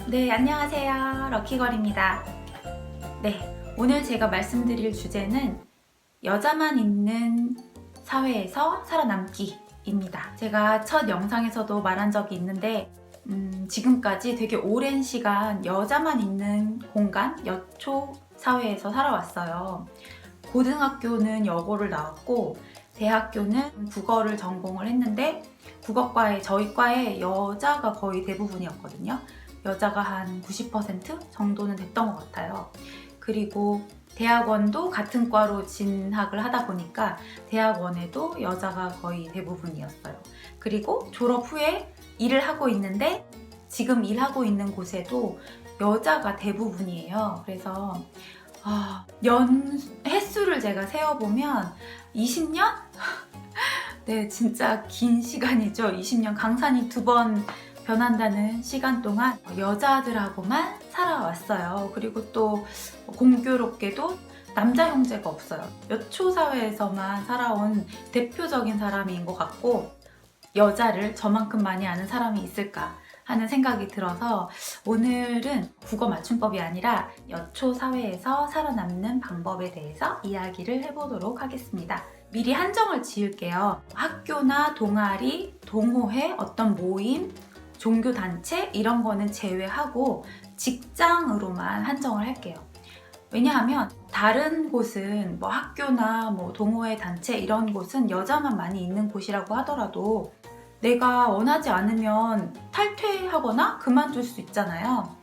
네, 안녕하세요. 럭키걸입니다. 네, 오늘 제가 말씀드릴 주제는 여자만 있는 사회에서 살아남기입니다. 제가 첫 영상에서도 말한 적이 있는데 지금까지 되게 오랜 시간 여자만 있는 공간, 여초 사회에서 살아왔어요. 고등학교는 여고를 나왔고 대학교는 국어를 전공을 했는데 국어과에 저희 과에 여자가 거의 대부분이었거든요. 여자가 한 90% 정도는 됐던 것 같아요. 그리고 대학원도 같은 과로 진학을 하다 보니까 대학원에도 여자가 거의 대부분이었어요. 그리고 졸업 후에 일을 하고 있는데 지금 일하고 있는 곳에도 여자가 대부분이에요. 그래서 횟수를 제가 세어보면 20년? 네, 진짜 긴 시간이죠. 20년 강산이 2번 변한다는 시간 동안 여자들하고만 살아왔어요. 그리고 또 공교롭게도 남자 형제가 없어요. 여초 사회에서만 살아온 대표적인 사람인 것 같고 여자를 저만큼 많이 아는 사람이 있을까 하는 생각이 들어서 오늘은 국어 맞춤법이 아니라 여초 사회에서 살아남는 방법에 대해서 이야기를 해보도록 하겠습니다. 미리 한정을 지을게요. 학교나 동아리, 동호회, 어떤 모임, 종교단체 이런 거는 제외하고 직장으로만 한정을 할게요. 왜냐하면 다른 곳은 뭐 학교나 뭐 동호회 단체 이런 곳은 여자만 많이 있는 곳이라고 하더라도 내가 원하지 않으면 탈퇴하거나 그만둘 수 있잖아요.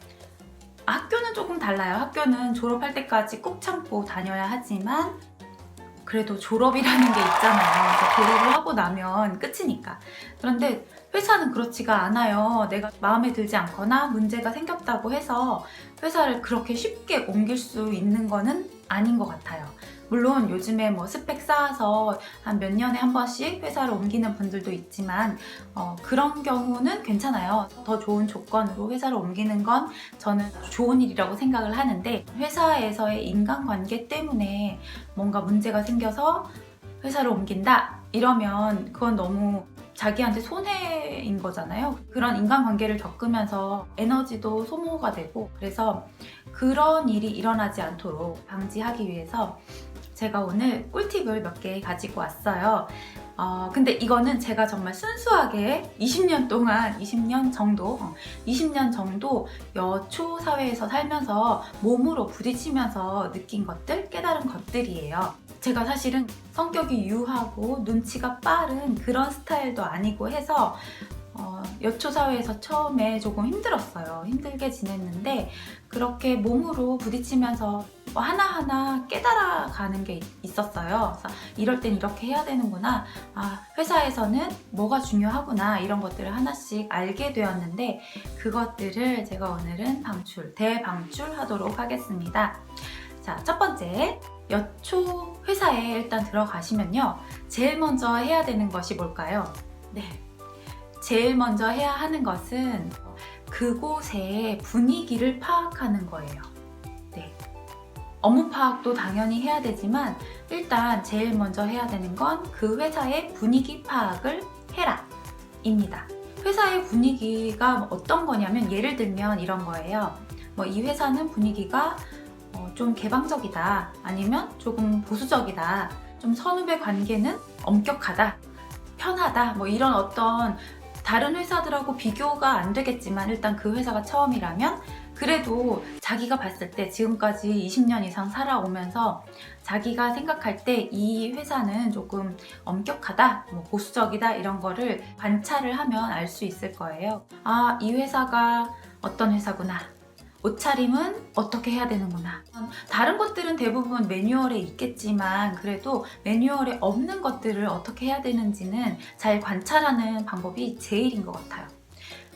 학교는 조금 달라요. 학교는 졸업할 때까지 꾹 참고 다녀야 하지만 그래도 졸업이라는 게 있잖아요. 졸업을 하고 나면 끝이니까. 그런데 회사는 그렇지가 않아요. 내가 마음에 들지 않거나 문제가 생겼다고 해서 회사를 그렇게 쉽게 옮길 수 있는 거는 아닌 것 같아요. 물론 요즘에 뭐 스펙 쌓아서 한 몇 년에 한 번씩 회사를 옮기는 분들도 있지만 그런 경우는 괜찮아요. 더 좋은 조건으로 회사를 옮기는 건 저는 좋은 일이라고 생각을 하는데 회사에서의 인간관계 때문에 뭔가 문제가 생겨서 회사를 옮긴다 이러면 그건 너무 자기한테 손해인 거잖아요. 그런 인간관계를 겪으면서 에너지도 소모가 되고 그래서 그런 일이 일어나지 않도록 방지하기 위해서 제가 오늘 꿀팁을 몇 개 가지고 왔어요. 근데 이거는 제가 정말 순수하게 20년 동안, 20년 정도 여초 사회에서 살면서 몸으로 부딪히면서 느낀 것들, 깨달은 것들이에요. 제가 사실은 성격이 유하고 눈치가 빠른 그런 스타일도 아니고 해서 여초 사회에서 처음에 조금 힘들었어요. 힘들게 지냈는데 그렇게 몸으로 부딪히면서 하나하나 깨달아가는 게 있었어요. 그래서 이럴 땐 이렇게 해야 되는구나. 회사에서는 뭐가 중요하구나. 이런 것들을 하나씩 알게 되었는데 그것들을 제가 오늘은 대방출하도록 하겠습니다. 자, 첫 번째. 여초 회사에 일단 들어가시면요. 제일 먼저 해야 되는 것이 뭘까요? 네. 제일 먼저 해야 하는 것은 그곳의 분위기를 파악하는 거예요. 네. 업무 파악도 당연히 해야 되지만 일단 제일 먼저 해야 되는 건 그 회사의 분위기 파악을 해라 입니다. 회사의 분위기가 어떤 거냐면 예를 들면 이런 거예요. 이 회사는 분위기가 좀 개방적이다 아니면 조금 보수적이다 좀 선후배 관계는 엄격하다 편하다 이런 어떤 다른 회사들하고 비교가 안 되겠지만 일단 그 회사가 처음이라면 그래도 자기가 봤을 때 지금까지 20년 이상 살아오면서 자기가 생각할 때 이 회사는 조금 엄격하다, 보수적이다 이런 거를 관찰을 하면 알 수 있을 거예요. 이 회사가 어떤 회사구나. 옷차림은 어떻게 해야 되는구나. 다른 것들은 대부분 매뉴얼에 있겠지만 그래도 매뉴얼에 없는 것들을 어떻게 해야 되는지는 잘 관찰하는 방법이 제일인 것 같아요.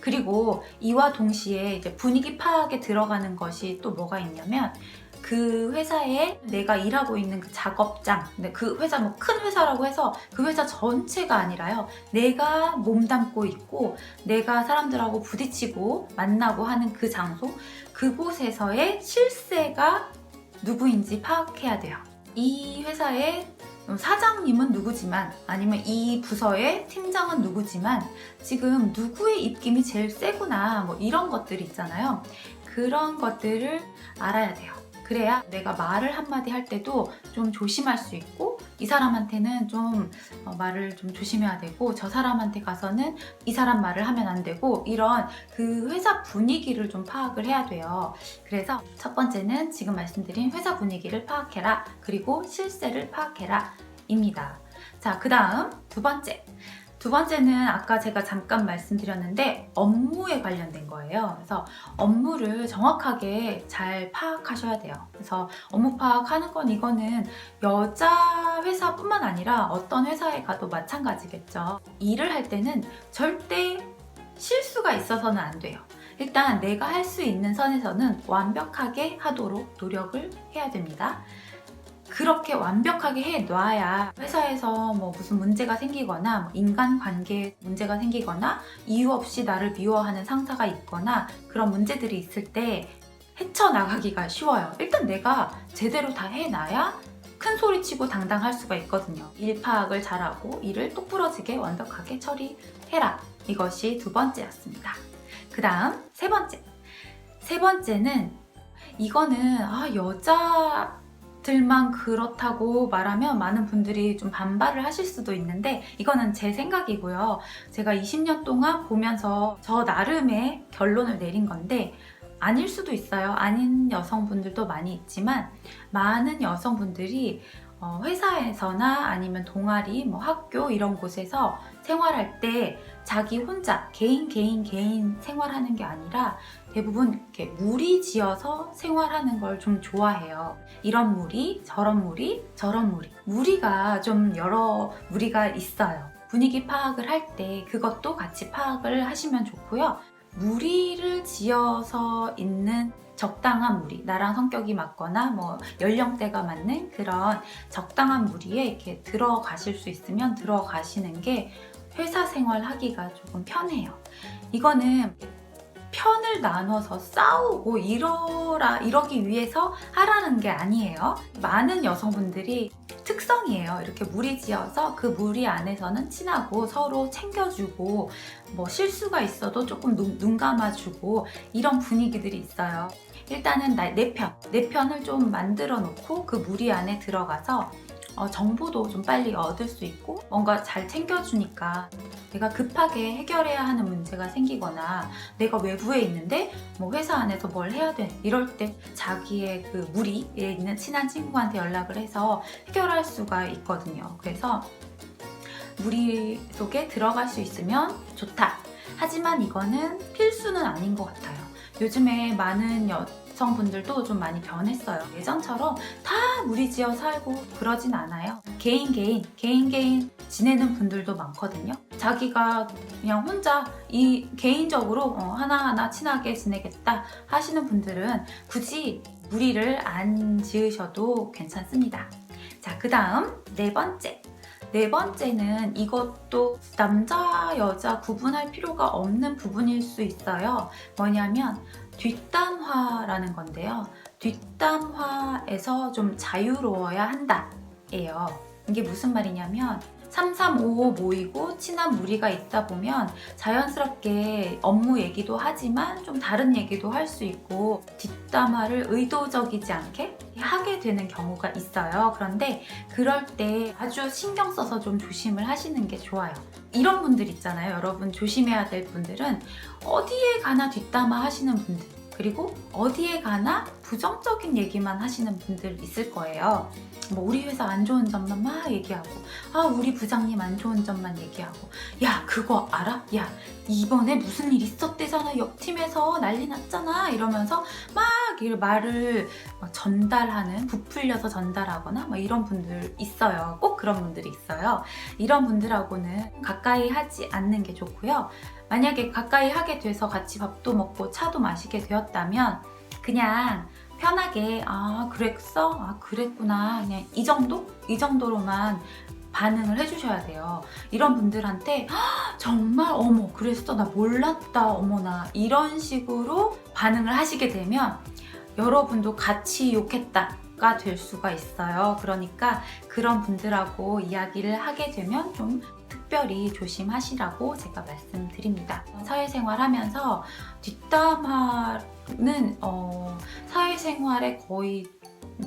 그리고 이와 동시에 이제 분위기 파악에 들어가는 것이 또 뭐가 있냐면 그 회사에 내가 일하고 있는 그 작업장, 근데 그 회사 큰 회사라고 해서 그 회사 전체가 아니라요. 내가 몸담고 있고 내가 사람들하고 부딪히고 만나고 하는 그 장소, 그곳에서의 실세가 누구인지 파악해야 돼요. 이 회사의 사장님은 누구지만 아니면 이 부서의 팀장은 누구지만 지금 누구의 입김이 제일 세구나 뭐 이런 것들이 있잖아요. 그런 것들을 알아야 돼요. 그래야 내가 말을 한마디 할 때도 좀 조심할 수 있고 이 사람한테는 좀 말을 좀 조심해야 되고 저 사람한테 가서는 이 사람 말을 하면 안 되고 이런 그 회사 분위기를 좀 파악을 해야 돼요. 그래서 첫 번째는 지금 말씀드린 회사 분위기를 파악해라. 그리고 실세를 파악해라 입니다. 자, 그 다음 두 번째는 아까 제가 잠깐 말씀드렸는데 업무에 관련된 거예요. 그래서 업무를 정확하게 잘 파악하셔야 돼요. 그래서 업무 파악하는 건 이거는 여자 회사뿐만 아니라 어떤 회사에 가도 마찬가지겠죠. 일을 할 때는 절대 실수가 있어서는 안 돼요. 일단 내가 할 수 있는 선에서는 완벽하게 하도록 노력을 해야 됩니다. 그렇게 완벽하게 해놔야 회사에서 뭐 무슨 문제가 생기거나 뭐 인간관계에 문제가 생기거나 이유 없이 나를 미워하는 상사가 있거나 그런 문제들이 있을 때 헤쳐나가기가 쉬워요. 일단 내가 제대로 다 해놔야 큰 소리치고 당당할 수가 있거든요. 일 파악을 잘하고 일을 똑부러지게 완벽하게 처리해라. 이것이 두 번째였습니다. 그 다음 세 번째는 이거는 여자들만 그렇다고 말하면 많은 분들이 좀 반발을 하실 수도 있는데 이거는 제 생각이고요. 제가 20년 동안 보면서 저 나름의 결론을 내린 건데 아닐 수도 있어요. 아닌 여성분들도 많이 있지만 많은 여성분들이 회사에서나 아니면 동아리, 뭐 학교 이런 곳에서 생활할 때 자기 혼자 개인 생활하는 게 아니라 대부분 이렇게 무리지어서 생활하는 걸 좀 좋아해요. 이런 무리, 저런 무리, 저런 무리. 무리가 좀 여러 무리가 있어요. 분위기 파악을 할 때 그것도 같이 파악을 하시면 좋고요. 무리를 지어서 있는 적당한 무리, 나랑 성격이 맞거나 뭐 연령대가 맞는 그런 적당한 무리에 이렇게 들어가실 수 있으면 들어가시는 게 회사 생활 하기가 조금 편해요. 이거는 편을 나눠서 싸우고 이러기 위해서 하라는 게 아니에요. 많은 여성분들이 특성이에요. 이렇게 무리지어서 그 무리 안에서는 친하고 서로 챙겨주고 뭐 실수가 있어도 조금 눈 감아주고 이런 분위기들이 있어요. 일단은 내 편을 좀 만들어 놓고 그 무리 안에 들어가서 정보도 좀 빨리 얻을 수 있고 뭔가 잘 챙겨주니까 내가 급하게 해결해야 하는 문제가 생기거나 내가 외부에 있는데 뭐 회사 안에서 뭘 해야 돼 이럴 때 자기의 그 무리에 있는 친한 친구한테 연락을 해서 해결할 수가 있거든요. 그래서 무리 속에 들어갈 수 있으면 좋다. 하지만 이거는 필수는 아닌 것 같아요. 요즘에 많은 여성분들도 좀 많이 변했어요. 예전처럼 다 무리지어 살고 그러진 않아요. 개인 지내는 분들도 많거든요. 자기가 그냥 혼자 개인적으로 하나하나 친하게 지내겠다 하시는 분들은 굳이 무리를 안 지으셔도 괜찮습니다. 자, 그 다음 네 번째는 이것도 남자, 여자 구분할 필요가 없는 부분일 수 있어요. 뭐냐면 뒷담화라는 건데요. 뒷담화에서 좀 자유로워야 한다 예요. 이게 무슨 말이냐면 3355 모이고 친한 무리가 있다 보면 자연스럽게 업무 얘기도 하지만 좀 다른 얘기도 할 수 있고 뒷담화를 의도적이지 않게 하게 되는 경우가 있어요. 그런데 그럴 때 아주 신경 써서 좀 조심을 하시는 게 좋아요. 이런 분들 있잖아요. 여러분 조심해야 될 분들은 어디에 가나 뒷담화 하시는 분들, 그리고 어디에 가나 부정적인 얘기만 하시는 분들 있을 거예요. 뭐 우리 회사 안 좋은 점만 막 얘기하고 우리 부장님 안 좋은 점만 얘기하고 야 그거 알아? 야 이번에 무슨 일 있었대잖아. 옆팀에서 난리 났잖아. 이러면서 막 말을 전달하는, 부풀려서 전달하거나 막 이런 분들 있어요. 꼭 그런 분들이 있어요. 이런 분들하고는 가까이 하지 않는 게 좋고요. 만약에 가까이 하게 돼서 같이 밥도 먹고 차도 마시게 되었다면 그냥 편하게 그랬어? 그랬구나. 그냥 이 정도로만 반응을 해주셔야 돼요. 이런 분들한테 정말 어머 그랬어? 나 몰랐다. 어머나 이런 식으로 반응을 하시게 되면 여러분도 같이 욕했다 가 될 수가 있어요. 그러니까 그런 분들하고 이야기를 하게 되면 좀 특별히 조심하시라고 제가 말씀드립니다. 사회생활 하면서 뒷담화는 사회생활의 거의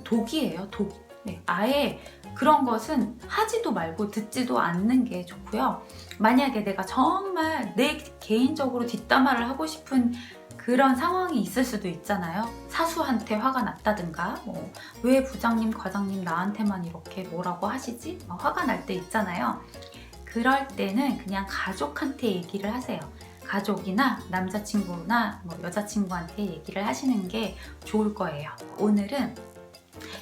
독이에요. 독. 네, 아예 그런 것은 하지도 말고 듣지도 않는 게 좋고요. 만약에 내가 정말 내 개인적으로 뒷담화를 하고 싶은 그런 상황이 있을 수도 있잖아요. 사수한테 화가 났다든가 왜 부장님, 과장님 나한테만 이렇게 뭐라고 하시지? 화가 날 때 있잖아요. 그럴 때는 그냥 가족한테 얘기를 하세요. 가족이나 남자친구나 여자친구한테 얘기를 하시는 게 좋을 거예요. 오늘은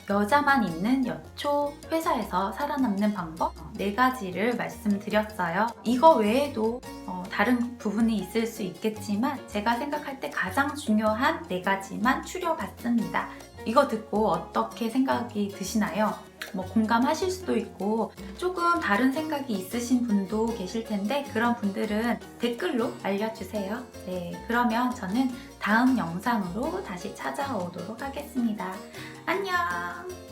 여자만 있는 여초 회사에서 살아남는 방법 4가지를 말씀드렸어요. 이거 외에도 다른 부분이 있을 수 있겠지만 제가 생각할 때 가장 중요한 4가지만 추려봤습니다. 이거 듣고 어떻게 생각이 드시나요? 공감하실 수도 있고 조금 다른 생각이 있으신 분도 계실 텐데 그런 분들은 댓글로 알려주세요. 네, 그러면 저는 다음 영상으로 다시 찾아오도록 하겠습니다. 안녕!